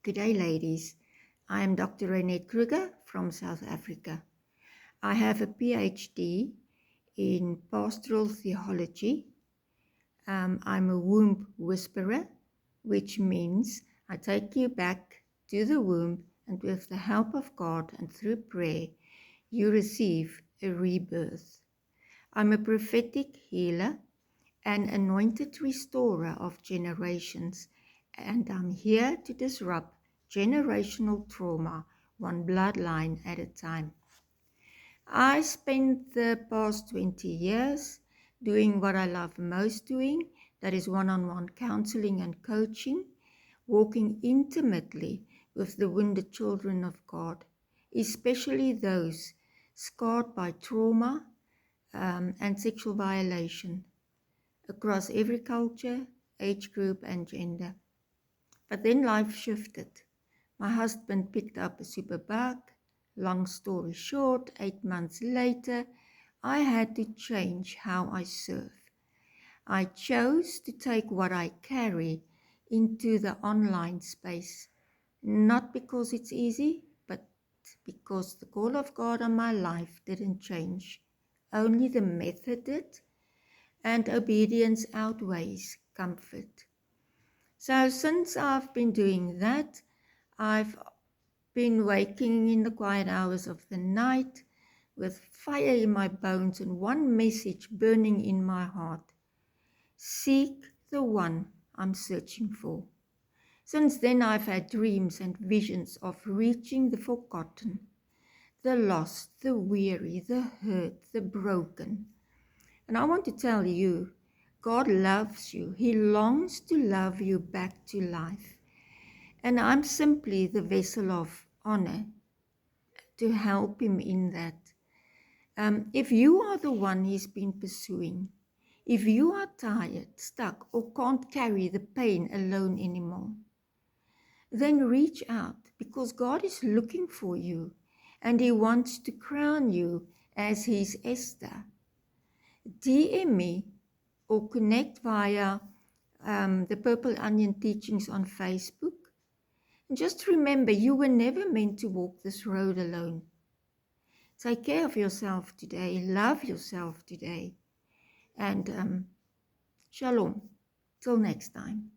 Good day, ladies. I am Dr. Renette Kruger from South Africa. I have a PhD in pastoral theology. I'm a womb whisperer, which means I take you back to the womb, and with the help of God and through prayer, you receive a rebirth. I'm a prophetic healer, an anointed restorer of generations, and I'm here to disrupt generational trauma, one bloodline at a time. I spent the past 20 years doing what I love most doing, that is one-on-one counseling and coaching, walking intimately with the wounded children of God, especially those scarred by trauma and sexual violation across every culture, age group, and gender. But then life shifted. My husband picked up a superbug. Long story short, 8 months later, I had to change how I serve. I chose to take what I carry into the online space, not because it's easy, but because the call of God on my life didn't change. Only the method did, and obedience outweighs comfort. So since I've been doing that, I've been waking in the quiet hours of the night with fire in my bones and one message burning in my heart: seek the one I'm searching for. Since then, I've had dreams and visions of reaching the forgotten, the lost, the weary, the hurt, the broken. And I want to tell you, God loves you. He longs to love you back to life. And I'm simply the vessel of honor to help him in that. If you are the one he's been pursuing, if you are tired, stuck, or can't carry the pain alone anymore, then reach out, because God is looking for you and he wants to crown you as his Esther. DM me or connect via the Purple Onion Teachings on Facebook. And just remember, you were never meant to walk this road alone. Take care of yourself today, love yourself today, and shalom. Till next time.